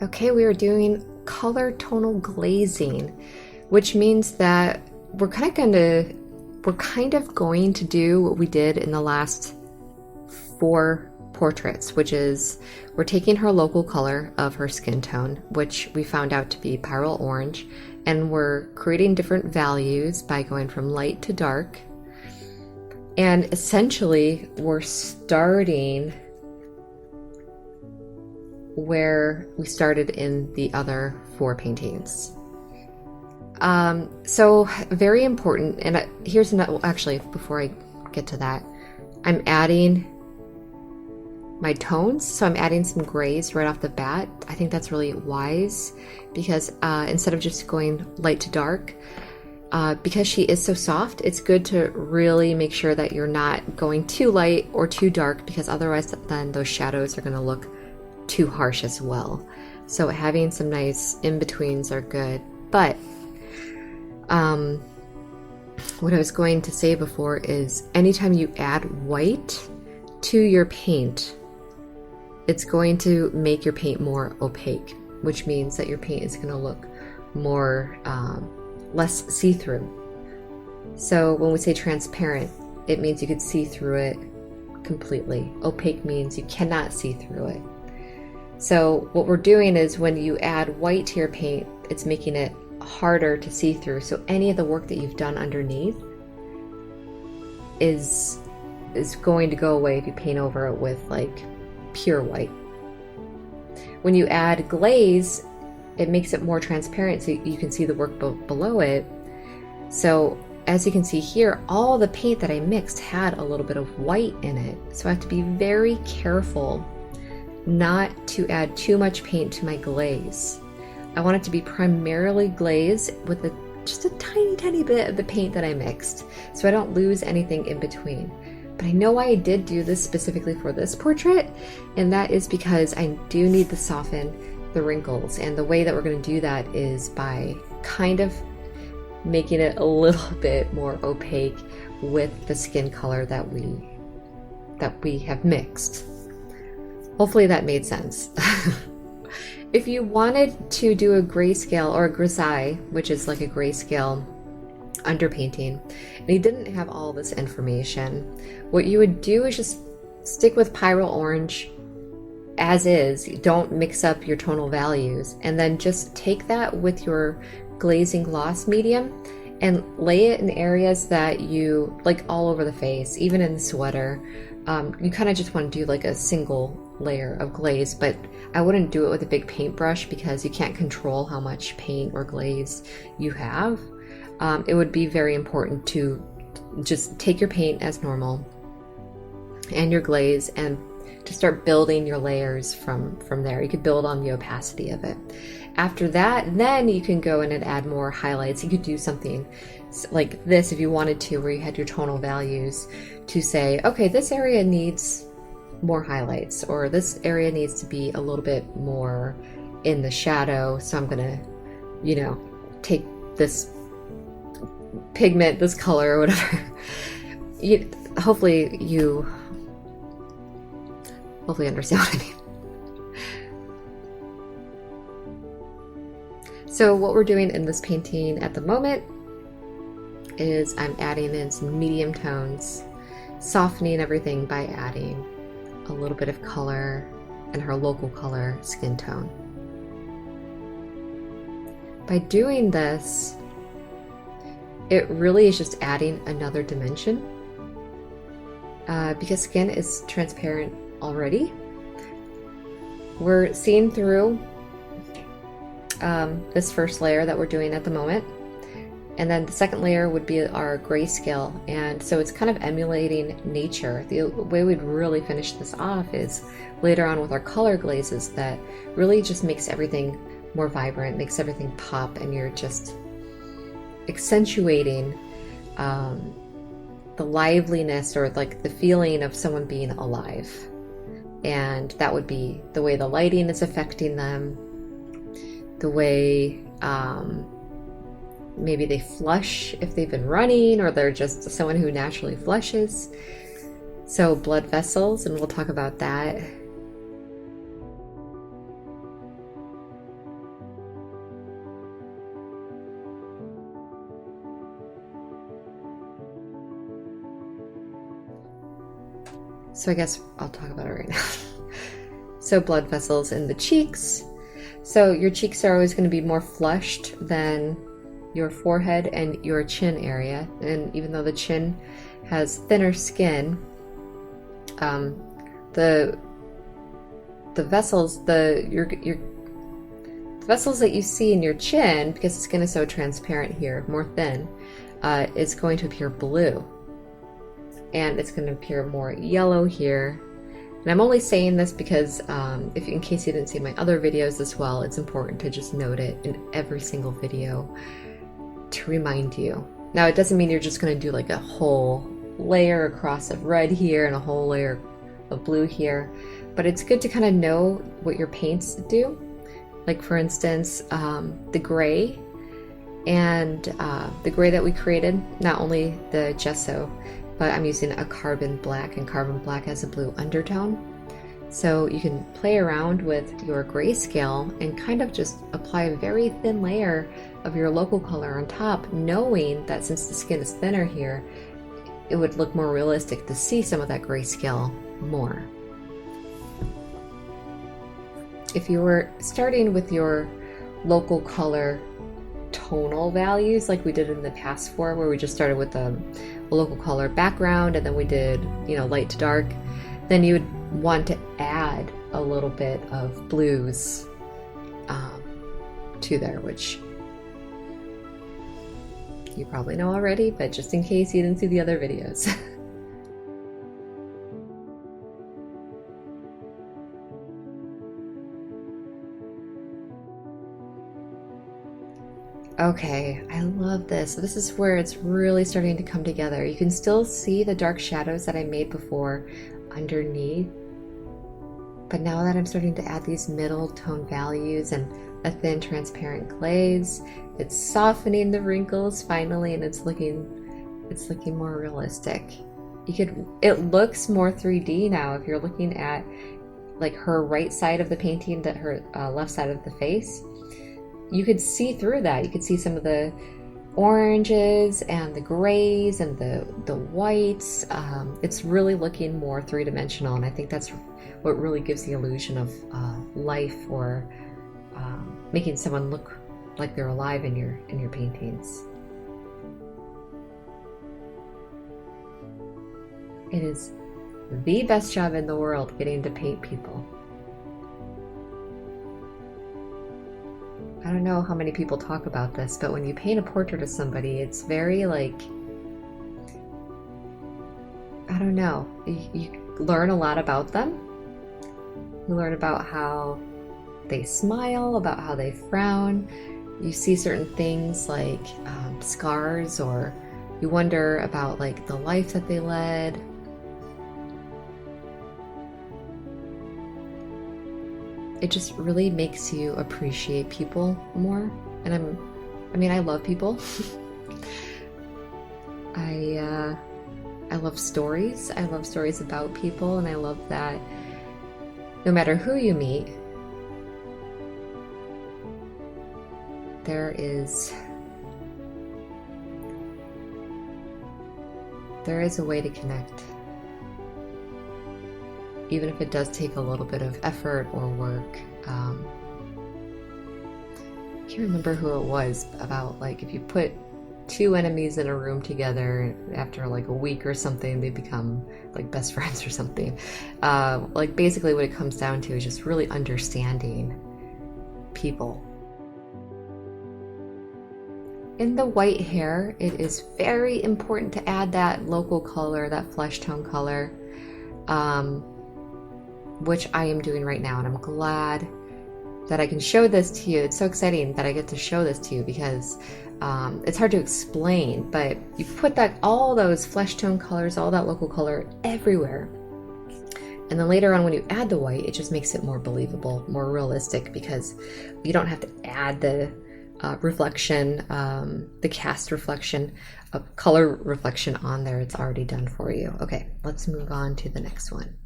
Okay, we are doing color tonal glazing, which means that we're kind of going to do what we did in the last 4 portraits, which is we're taking her local color of her skin tone, which we found out to be Pyrole Orange, and we're creating different values by going from light to dark. And essentially, we're starting where we started in the other 4 paintings. So very important, and here's another, actually, before I get to that, I'm adding my tones, so I'm adding some grays right off the bat. I think that's really wise, because instead of just going light to dark, because she is so soft, it's good to really make sure that you're not going too light or too dark, because otherwise then those shadows are going to look too harsh as well. So having some nice in-betweens are good. But what I was going to say before is anytime you add white to your paint, it's going to make your paint more opaque, which means that your paint is going to look more less see-through. So when we say transparent, it means you could see through it completely. Opaque means you cannot see through it. So what we're doing is when you add white to your paint, it's making it harder to see through. So any of the work that you've done underneath is going to go away if you paint over it with like pure white. When you add glaze, it makes it more transparent so you can see the work below it. So as you can see here, all the paint that I mixed had a little bit of white in it. So I have to be very careful not to add too much paint to my glaze. I want it to be primarily glaze with just a tiny bit of the paint that I mixed, so I don't lose anything in between. But I know why I did do this specifically for this portrait, and that is because I do need to soften the wrinkles, and the way that we're going to do that is by kind of making it a little bit more opaque with the skin color that we have mixed. Hopefully that made sense. If you wanted to do a grayscale or a grisaille, which is like a grayscale underpainting, and you didn't have all this information, what you would do is just stick with Pyrole Orange as is. Don't mix up your tonal values, and then just take that with your glazing gloss medium and lay it in areas that you like, all over the face, even in the sweater. You kind of just want to do like a single layer of glaze, but I wouldn't do it with a big paintbrush because you can't control how much paint or glaze you have. It would be very important to just take your paint as normal and your glaze and to start building your layers from there. You could build on the opacity of it. After that, then you can go in and add more highlights. You could do something like this if you wanted to, where you had your tonal values to say, okay, this area needs more highlights, or this area needs to be a little bit more in the shadow, so I'm gonna, take this pigment, this color, or whatever. Hopefully you understand what I mean. So what we're doing in this painting at the moment is I'm adding in some medium tones, softening everything by adding a little bit of color and her local color skin tone. By doing this, it really is just adding another dimension, because skin is transparent already. We're seeing through this first layer that we're doing at the moment, and then the second layer would be our grayscale, and so it's kind of emulating nature. The way we'd really finish this off is later on with our color glazes that really just makes everything more vibrant, makes everything pop, and you're just accentuating the liveliness, or like the feeling of someone being alive. And that would be the way the lighting is affecting them, the way maybe they flush if they've been running, or they're just someone who naturally flushes. So blood vessels, and we'll talk about that. So I guess I'll talk about it right now. So blood vessels in the cheeks. So your cheeks are always going to be more flushed than your forehead and your chin area. And even though the chin has thinner skin, the vessels, the vessels that you see in your chin, because the skin is so transparent here, more thin, is going to appear blue. And it's going to appear more yellow here. And I'm only saying this because in case you didn't see my other videos as well, it's important to just note it in every single video to remind you. Now, it doesn't mean you're just going to do like a whole layer across of red here and a whole layer of blue here, but it's good to kind of know what your paints do. Like for instance, the gray and the gray that we created, not only the gesso, but I'm using a carbon black, and carbon black has a blue undertone. So you can play around with your grayscale and kind of just apply a very thin layer of your local color on top, knowing that since the skin is thinner here, it would look more realistic to see some of that grayscale more. If you were starting with your local color tonal values like we did in the past four, where we just started with a local color background and then we did, you know, light to dark, then you would want to add a little bit of blues to there, which you probably know already, but just in case you didn't see the other videos. Okay, I love this. This is where it's really starting to come together. You can still see the dark shadows that I made before underneath, but now that I'm starting to add these middle tone values and a thin transparent glaze, it's softening the wrinkles finally, and it's looking more realistic. It looks more 3D now. If you're looking at like her right side of the painting, that her left side of the face, you could see through that. You could see some of the oranges and the grays and the whites. It's really looking more three-dimensional, and I think that's what really gives the illusion of life, or making someone look like they're alive in your paintings. It is the best job in the world, getting to paint people. I don't know how many people talk about this, but when you paint a portrait of somebody, it's very like, I don't know, you learn a lot about them. You learn about how they smile, about how they frown. You see certain things like scars, or you wonder about like the life that they led. It just really makes you appreciate people more. And I love people. I love stories. I love stories about people, and I love that no matter who you meet, there is a way to connect. Even if it does take a little bit of effort or work. I can't remember who it was, about like if you put two enemies in a room together, after like a week or something, they become like best friends or something. Like basically what it comes down to is just really understanding people. In the white hair, it is very important to add that local color, that flesh tone color. Which I am doing right now, and I'm glad that I can show this to you. It's so exciting that I get to show this to you, because it's hard to explain, but you put all those flesh tone colors, all that local color everywhere, and then later on when you add the white, it just makes it more believable, more realistic, because you don't have to add the reflection, the cast reflection, color reflection on there. It's already done for you. Okay, let's move on to the next one.